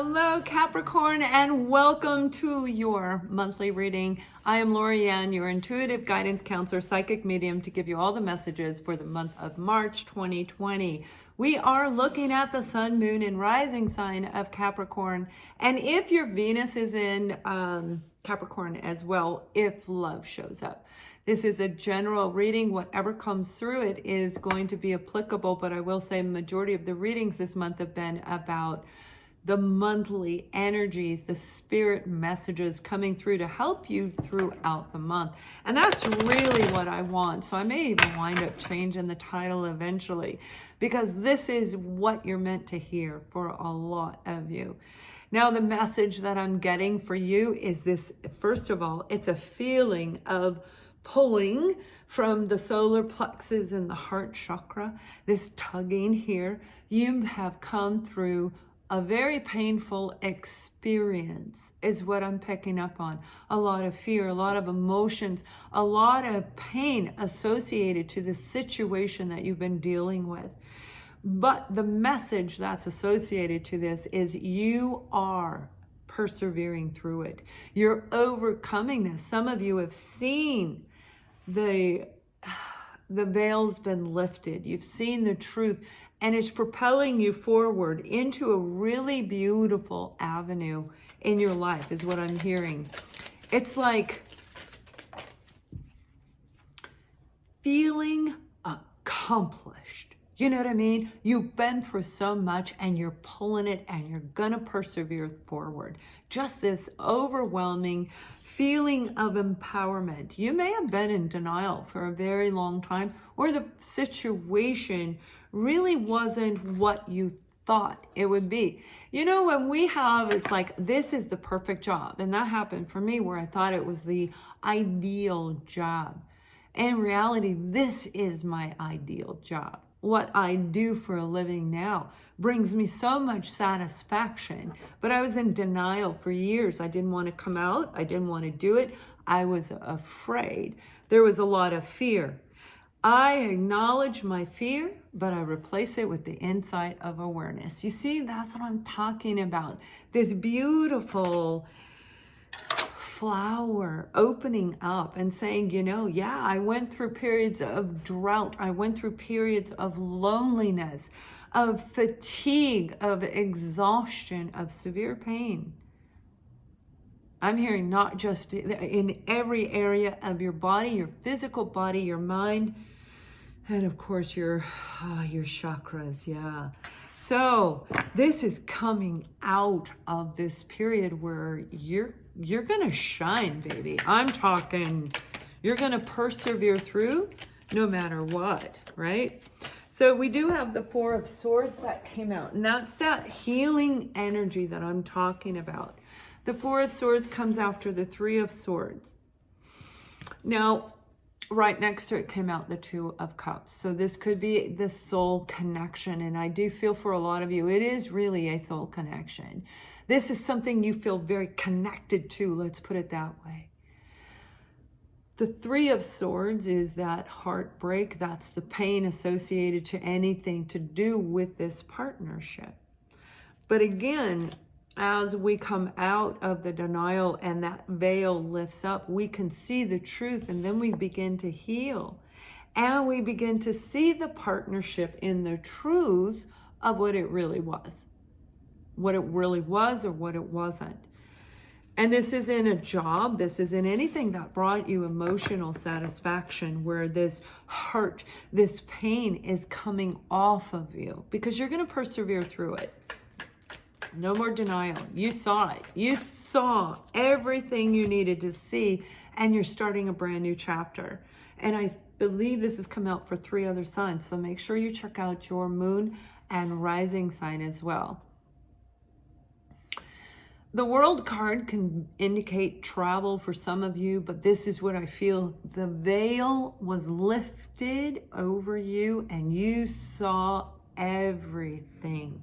Hello Capricorn, and welcome to your monthly reading. I am Lorianne, your intuitive guidance counselor, psychic medium, to give you all the messages for the month of March 2020. We are looking at the sun, moon, and rising sign of Capricorn. And if your Venus is in Capricorn as well, if love shows up. This is a general reading. Whatever comes through it is going to be applicable, but I will say majority of the readings this month have been about the monthly energies, the spirit messages coming through to help you throughout the month. And that's really what I want. So I may even wind up changing the title eventually, because this is what you're meant to hear for a lot of you. Now, the message that I'm getting for you is this. First of all, it's a feeling of pulling from the solar plexus and the heart chakra, this tugging here. You have come through a very painful experience is what I'm picking up on. A lot of fear, a lot of emotions, a lot of pain associated to the situation that you've been dealing with. But the message that's associated to this is you are persevering through it. You're overcoming this. Some of you have seen the veil's been lifted. You've seen the truth. And it's propelling you forward into a really beautiful avenue in your life, is what I'm hearing. It's like feeling accomplished. You know what I mean? You've been through so much and you're pulling it and you're going to persevere forward. Just this overwhelming feeling of empowerment. You may have been in denial for a very long time, or the situation really wasn't what you thought it would be. You know, when we have, it's like, this is the perfect job. And that happened for me, where I thought it was the ideal job. In reality, this is my ideal job. What I do for a living now brings me so much satisfaction. But I was in denial for years. I didn't want to come out. I didn't want to do it. I was afraid. There was a lot of fear. I acknowledge my fear, but I replace it with the insight of awareness. You see, that's what I'm talking about. This beautiful flower opening up and saying, you know, yeah, I went through periods of drought. I went through periods of loneliness, of fatigue, of exhaustion, of severe pain. I'm hearing not just in every area of your body, your physical body, your mind, and of course your chakras. Yeah. So this is coming out of this period where you're going to shine, baby. I'm talking, you're going to persevere through no matter what, right? So we do have the Four of Swords that came out, and that's that healing energy that I'm talking about. The Four of Swords comes after the Three of Swords. Now, right next to it came out the Two of Cups. So this could be the soul connection. And I do feel for a lot of you, it is really a soul connection. This is something you feel very connected to. Let's put it that way. The Three of Swords is that heartbreak. That's the pain associated to anything to do with this partnership. But again, as we come out of the denial and that veil lifts up, we can see the truth, and then we begin to heal. And we begin to see the partnership in the truth of what it really was. What it really was or what it wasn't. And this is in a job, this is in anything that brought you emotional satisfaction, where this hurt, this pain is coming off of you, because you're going to persevere through it. No more denial. You saw it. You saw everything you needed to see, and you're starting a brand new chapter. And I believe this has come out for 3 other signs. So make sure you check out your moon and rising sign as well. The World card can indicate travel for some of you, but this is what I feel. The veil was lifted over you, and you saw everything.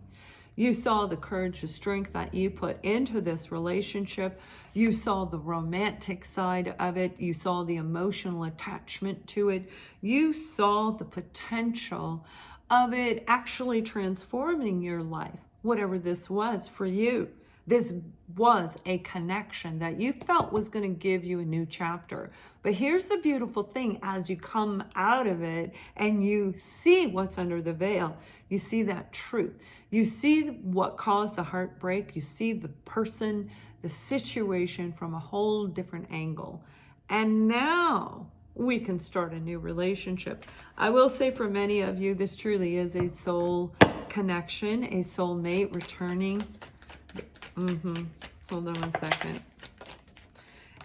You saw the courage, the strength that you put into this relationship. You saw the romantic side of it. You saw the emotional attachment to it. You saw the potential of it actually transforming your life, whatever this was for you. This was a connection that you felt was going to give you a new chapter. But here's the beautiful thing: as you come out of it and you see what's under the veil, you see that truth. You see what caused the heartbreak. You see the person, the situation from a whole different angle. And now we can start a new relationship. I will say, for many of you, this truly is a soul connection, a soulmate returning. Hold on one second.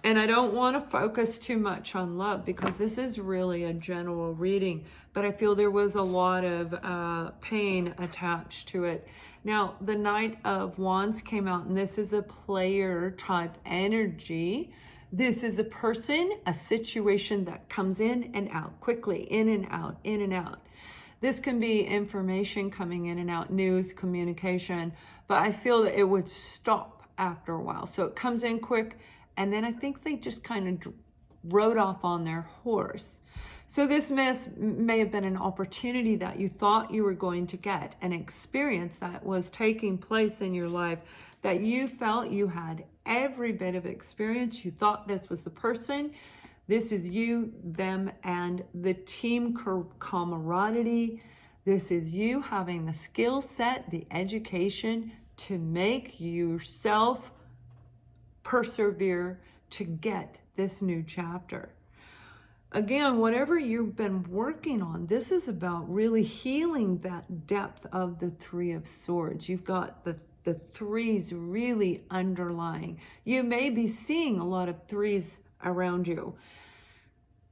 And I don't want to focus too much on love because this is really a general reading, but I feel there was a lot of pain attached to it. Now, the Knight of Wands came out, and this is a player type energy. This is a person, a situation that comes in and out quickly, in and out, in and out. This can be information coming in and out, news, communication, but I feel that it would stop after a while. So it comes in quick, and then I think they just kind of rode off on their horse. So this may have been an opportunity that you thought you were going to get, an experience that was taking place in your life that you felt you had every bit of experience. You thought this was the person. This is you, them, and the team camaraderie. This is you having the skill set, the education to make yourself persevere to get this new chapter. Again, whatever you've been working on, this is about really healing that depth of the Three of Swords. You've got the threes really underlying. You may be seeing a lot of threes around you.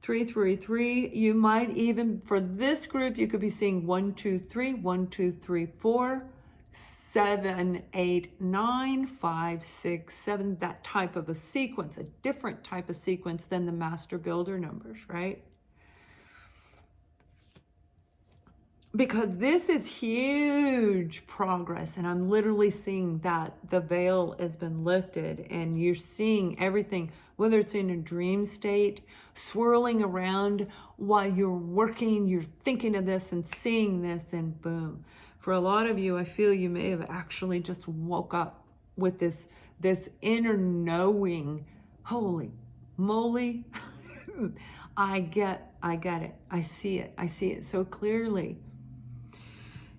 3, 3, 3. You might even, for this group, you could be seeing 1, 2, 3, 1, 2, 3, 4, 7, 8, 9, 5, 6, 7, that type of a sequence, a different type of sequence than the master builder numbers, right? Because this is huge progress, and I'm literally seeing that the veil has been lifted and you're seeing everything, whether it's in a dream state, swirling around while you're working, you're thinking of this and seeing this, and boom. For a lot of you, I feel you may have actually just woke up with this inner knowing. Holy moly, I get it. I see it so clearly.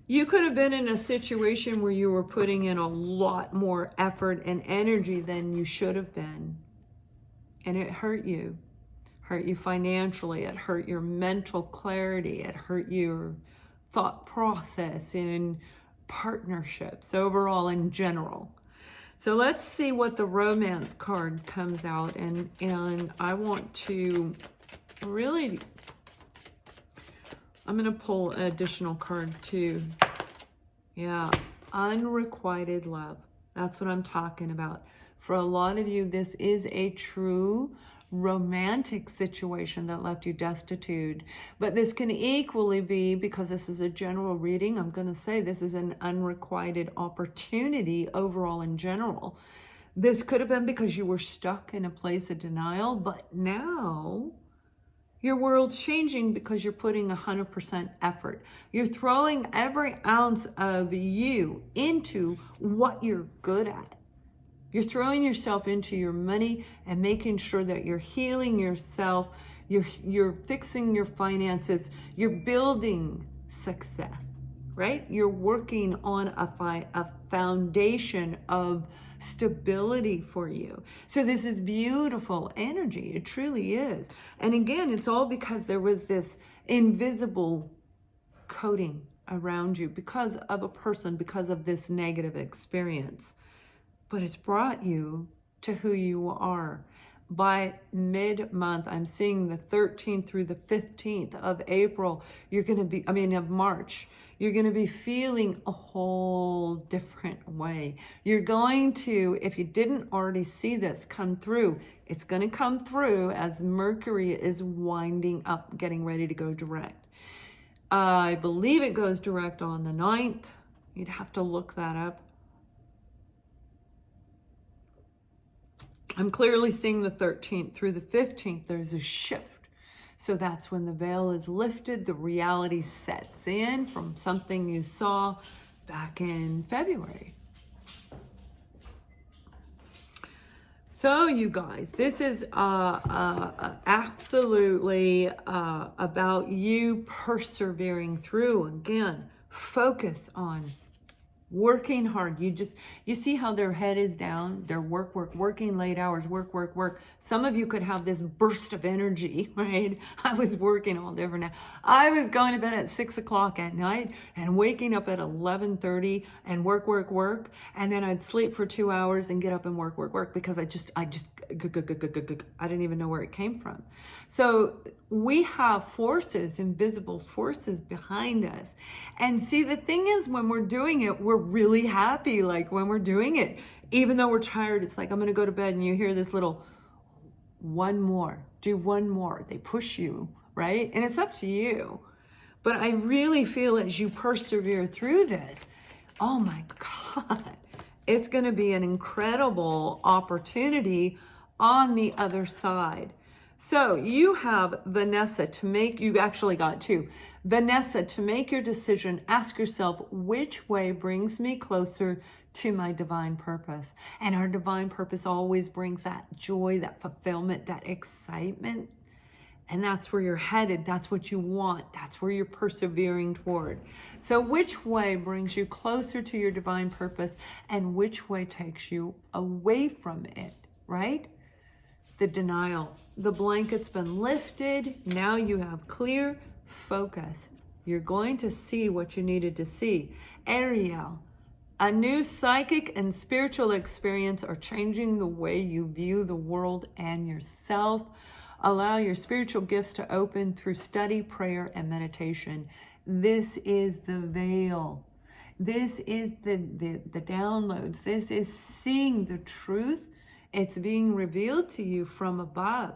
You could have been in a situation where you were putting in a lot more effort and energy than you should have been. And it hurt you financially. It hurt your mental clarity. It hurt your thought process in partnerships overall in general. So let's see what the romance card comes out. And I want to really, I'm going to pull an additional card too. Yeah, unrequited love. That's what I'm talking about. For a lot of you, this is a true romantic situation that left you destitute. But this can equally be, because this is a general reading, I'm going to say this is an unrequited opportunity overall in general. This could have been because you were stuck in a place of denial, but now your world's changing because you're putting 100% effort. You're throwing every ounce of you into what you're good at. You're throwing yourself into your money and making sure that you're healing yourself. You're fixing your finances. You're building success, right? You're working on a foundation of stability for you. So this is beautiful energy. It truly is. And again, it's all because there was this invisible coating around you because of a person, because of this negative experience. But it's brought you to who you are. By mid-month, I'm seeing the 13th through the 15th of April, of March, you're going to be feeling a whole different way. You're going to, if you didn't already see this come through, it's going to come through as Mercury is winding up, getting ready to go direct. I believe it goes direct on the 9th. You'd have to look that up. I'm clearly seeing the 13th through the 15th. There's a shift. So that's when the veil is lifted. The reality sets in from something you saw back in February. So you guys, this is absolutely about you persevering through. Again, focus on working hard. You see how their head is down. They're working late hours, work. Some of you could have this burst of energy, right? I was working all different now. I was going to bed at 6 o'clock at night and waking up at 11:30 and work. And then I'd sleep for 2 hours and get up and work because I didn't even know where it came from. So we have forces, invisible forces behind us. And see, the thing is, when we're doing it, we're really happy. Like when we're doing it, even though we're tired, it's like, I'm going to go to bed, and you hear this little one more, do one more. They push you, right? And it's up to you. But I really feel as you persevere through this, oh my God, it's going to be an incredible opportunity on the other side. So you have Vanessa you actually got two. Vanessa, to make your decision, ask yourself, which way brings me closer to my divine purpose? And our divine purpose always brings that joy, that fulfillment, that excitement. And that's where you're headed. That's what you want. That's where you're persevering toward. So which way brings you closer to your divine purpose, and which way takes you away from it, right? The denial. The blanket's been lifted. Now you have clear focus. You're going to see what you needed to see. Ariel, a new psychic and spiritual experience are changing the way you view the world and yourself. Allow your spiritual gifts to open through study, prayer, and meditation. This is the veil. This is the downloads. This is seeing the truth. It's being revealed to you from above.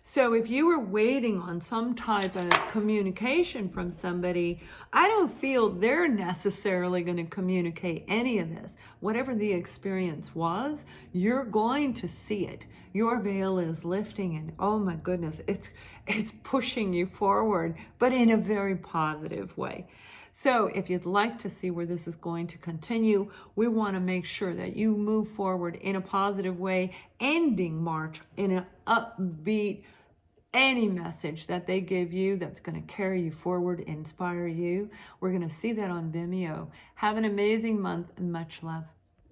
So if you were waiting on some type of communication from somebody, I don't feel they're necessarily going to communicate any of this. Whatever the experience was, you're going to see it. Your veil is lifting, and oh my goodness, it's pushing you forward, but in a very positive way. So if you'd like to see where this is going to continue, we want to make sure that you move forward in a positive way, ending March in an upbeat, any message that they give you that's going to carry you forward, inspire you. We're going to see that on Vimeo. Have an amazing month and much love.